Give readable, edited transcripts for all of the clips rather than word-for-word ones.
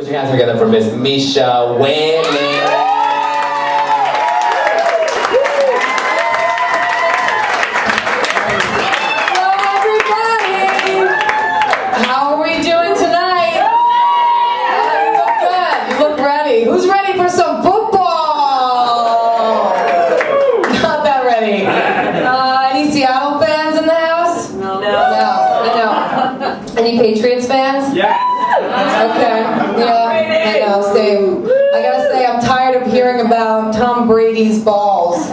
Put your hands together for Miss Misha Whalen. Who's ready for some football? Not that ready. Any Seattle fans in the house? No. I know. Any Patriots fans? Yeah. Okay. Yeah, I know. Same. I gotta say, I'm tired of hearing about Tom Brady's balls.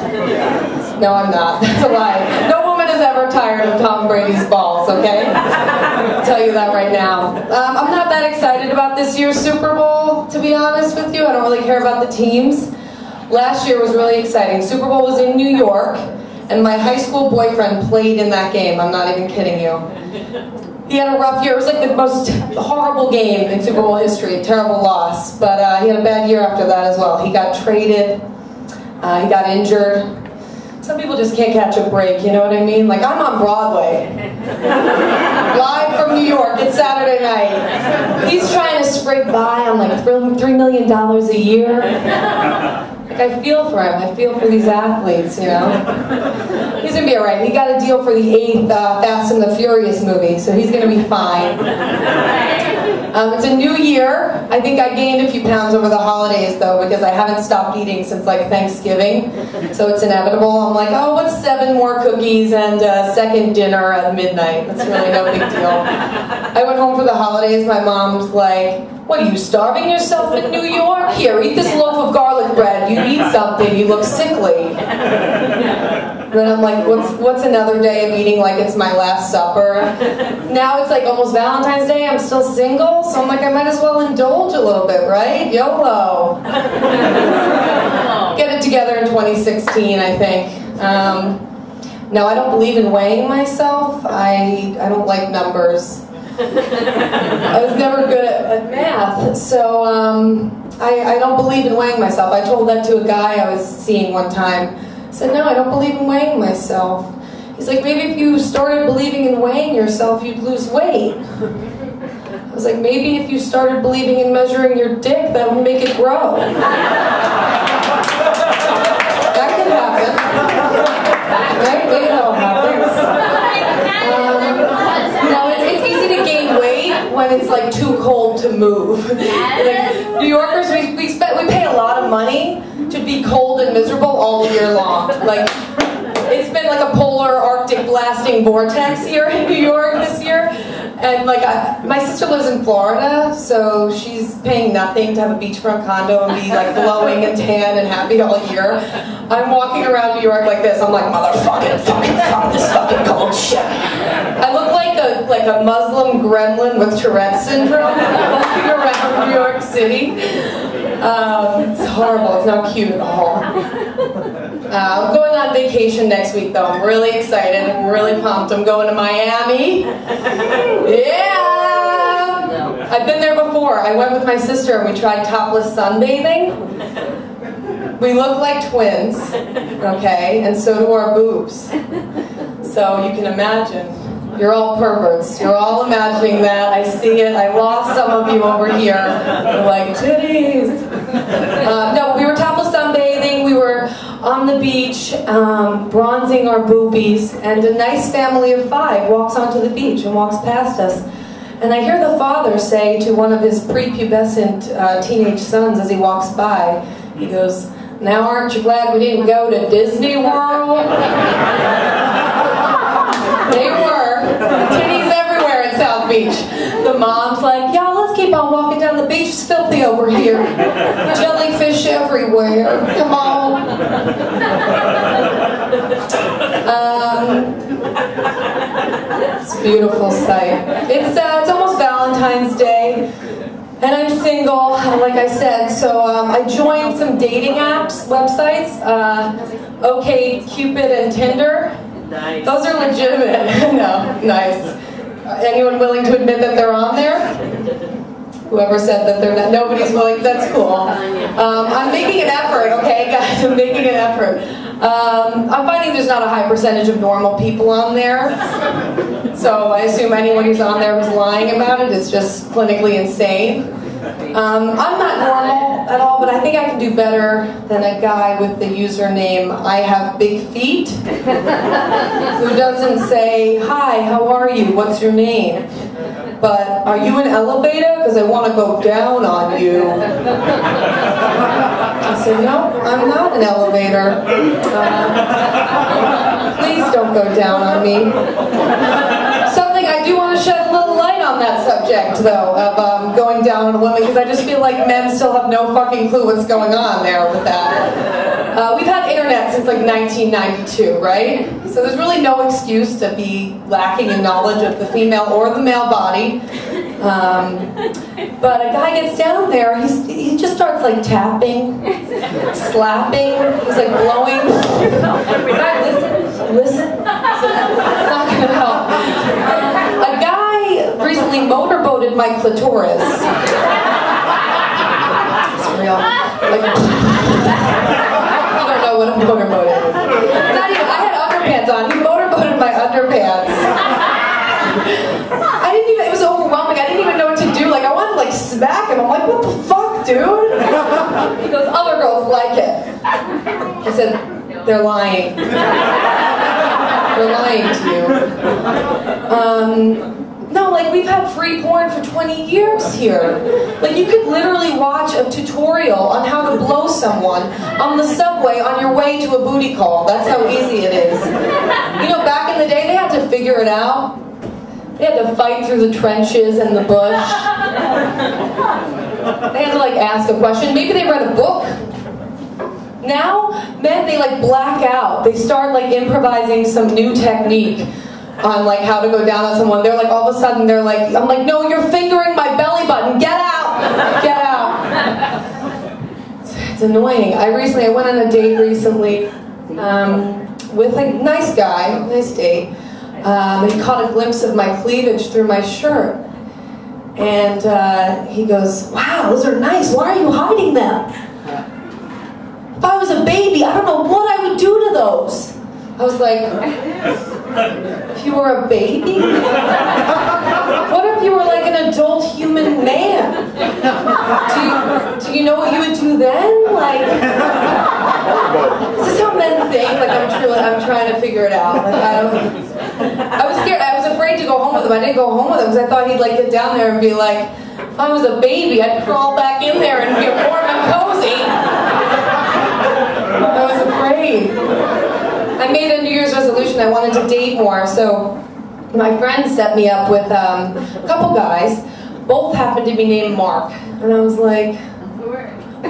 No, I'm not. That's a lie. No woman is ever tired of Tom Brady's balls, okay? I'll tell you that right now. I'm not that excited about this year's Super Bowl, to be honest with you. I don't really care about the teams. Last year was really exciting. Super Bowl was in New York, and my high school boyfriend played in that game. I'm not even kidding you. He had a rough year. It was like the most horrible game in Super Bowl history. Terrible loss. But he had a bad year after that as well. He got traded. He got injured. Some people just can't catch a break, you know what I mean? Like, I'm on Broadway. Live from New York. It's Saturday night. He's trying to scrape by on like $3 million a year. Like, I feel for him. I feel for these athletes, you know? He's gonna be alright. He got a deal for the 8th Fast and the Furious movie, so he's gonna be fine. It's a new year. I think I gained a few pounds over the holidays, though, because I haven't stopped eating since, like, Thanksgiving. So it's inevitable. I'm like, oh, what's 7 more cookies and a second dinner at midnight? That's really no big deal. I went home for the holidays. My mom's like, what, are you starving yourself in New York? Here, eat this loaf of garlic bread. You eat something. You look sickly. Then I'm like, what's another day of eating like it's my last supper? Now it's like almost Valentine's Day. I'm still single, so I'm like, I might as well indulge a little bit, right? YOLO. Get it together in 2016, I think. No, I don't believe in weighing myself. I don't like numbers. I was never good at math, so I don't believe in weighing myself. I told that to a guy I was seeing one time. I said, no, I don't believe in weighing myself. He's like, maybe if you started believing in weighing yourself, you'd lose weight. I was like, maybe if you started believing in measuring your dick, that would make it grow. That could happen. Right? Maybe that'll happen. No, it's easy to gain weight when it's like too cold to move. Like, New Yorkers, we pay a lot of money to be cold and miserable all year long. Like, it's been like a polar Arctic blasting vortex here in New York this year. And like, my sister lives in Florida, so she's paying nothing to have a beachfront condo and be like glowing and tan and happy all year. I'm walking around New York like this. I'm like, motherfucking, this fucking cold shit. I look like a Muslim gremlin with Tourette's syndrome walking around New York City. It's horrible. It's not cute at all. I'm going on vacation next week, though. I'm really excited. I'm really pumped. I'm going to Miami. Yeah! I've been there before. I went with my sister and we tried topless sunbathing. We look like twins, okay? And so do our boobs. So you can imagine. You're all perverts. You're all imagining that. I see it. I lost some of you over here. You're like, titties. No, we were topless sunbathing. We were on the beach, bronzing our boobies, and a nice family of 5 walks onto the beach and walks past us. And I hear the father say to one of his prepubescent teenage sons as he walks by, he goes, now aren't you glad we didn't go to Disney World? They were. Titties everywhere in South Beach. The mom's like, y'all, let's keep on walking down the beach. It's filthy over here. Jellyfish everywhere. Come on. It's a beautiful sight. It's almost Valentine's Day. And I'm single, like I said, so I joined some dating apps, websites, OkCupid and Tinder. Nice. Those are legitimate. No, nice. Anyone willing to admit that they're on there? Whoever said that they're not, nobody's willing, that's cool. I'm making an effort, okay, guys, I'm making an effort. I'm finding there's not a high percentage of normal people on there. So I assume anyone who's on there who's lying about it is just clinically insane. I'm not normal at all, but I think I can do better than a guy with the username I have big feet, who doesn't say, hi, how are you, what's your name? But, are you an elevator? Because I want to go down on you. I said, no, I'm not an elevator. Please don't go down on me. Something I do want to shed a little light on that subject, though, of going down on a woman, because I just feel like men still have no fucking clue what's going on there with that. We've had internet since like 1992, right? So there's really no excuse to be lacking in knowledge of the female or the male body. But a guy gets down there, he just starts like tapping, slapping, he's like blowing. Guy, listen. It's not gonna help. A guy recently motorboated my clitoris. It's real. Like, you don't know what a motorboat is. Not even, I had underpants on. He motorboated my underpants. It was overwhelming. I didn't even know what to do. Like, I wanted to like smack him. I'm like, what the fuck, dude? He goes, other girls like it. I said, they're lying. They're lying to you. No, like we've had free porn for 20 years here. Like you could literally watch a tutorial on how to blow someone on the subway on your way to a booty call. That's how easy it is. You know, back in the day, they had to figure it out. They had to fight through the trenches and the bush. They had to like ask a question. Maybe they read a book. Now, men, they like black out. They start like improvising some new technique on like how to go down on someone. They're like, all of a sudden, they're like, I'm like, no, you're fingering my belly button. Get out! Get out! It's annoying. I went on a date recently with a nice guy, nice date. He caught a glimpse of my cleavage through my shirt. And he goes, wow, those are nice. Why are you hiding them? If I was a baby, I don't know what I would do to those. I was like, if you were a baby? What if you were like an adult human man? Do you know what you would do then? Like, is this how men think? Like, I'm trying to figure it out. Like, I was scared. I was afraid to go home with him. I didn't go home with him because I thought he'd like get down there and be like, if I was a baby, I'd crawl back in there and get warm and cozy. I was afraid. I made a New Year's resolution. I wanted to date more, so my friend set me up with a couple guys. Both happened to be named Mark, and I was like,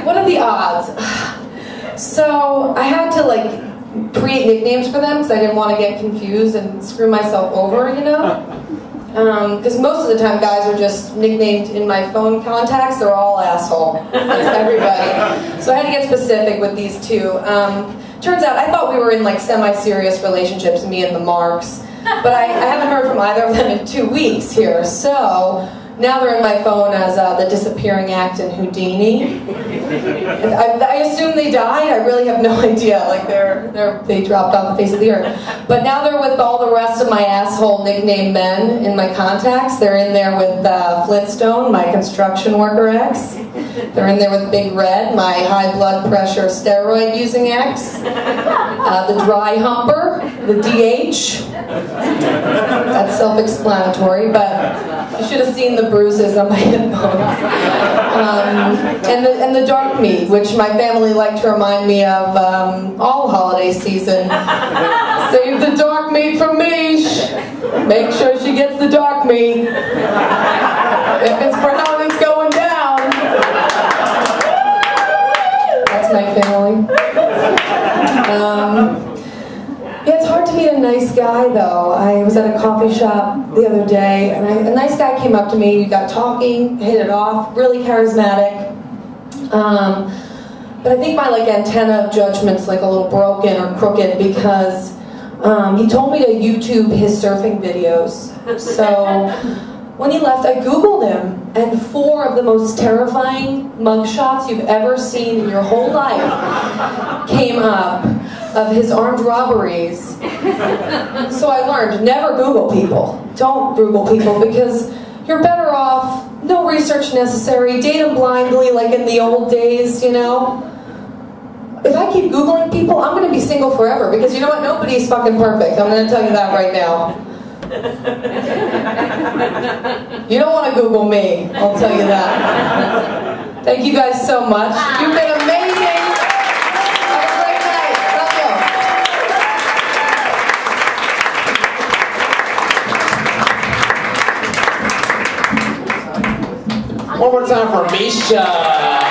what are the odds? So I had to like create nicknames for them because I didn't want to get confused and screw myself over, you know? Because most of the time guys are just nicknamed in my phone contacts. They're all asshole. That's everybody. So I had to get specific with these two. Turns out I thought we were in like semi-serious relationships, me and the Marks. But I haven't heard from either of them in 2 weeks here. So now they're in my phone as the disappearing act in Houdini. And I assume they died. I really have no idea. Like they dropped off the face of the earth. But now they're with all the rest of my asshole nickname men in my contacts. They're in there with Flintstone, my construction worker ex. They're in there with Big Red, my high blood pressure steroid using ex. The dry humper, the DH. That's self-explanatory, but you should have seen the bruises on my headphones. And the dark meat, which my family liked to remind me of all holiday season. Save the dark meat for Mish. Make sure she gets the dark meat. If it's brown, it's going down. That's my family. Yeah, it's hard to meet a nice guy, though. I was at a coffee shop the other day, and a nice guy came up to me. We got talking, hit it off, really charismatic. But I think my like antenna of judgment's like a little broken or crooked because he told me to YouTube his surfing videos. So when he left, I Googled him, and 4 of the most terrifying mugshots you've ever seen in your whole life came up of his armed robberies. So I learned, never Google people. Don't Google people because you're better off No research necessary. Date them blindly like in the old days, you know? If I keep Googling people, I'm going to be single forever because you know what? Nobody's fucking perfect. I'm going to tell you that right now. You don't want to Google me, I'll tell you that. Thank you guys so much. You've been amazing. Have a great night. Love you. One more time for Misha.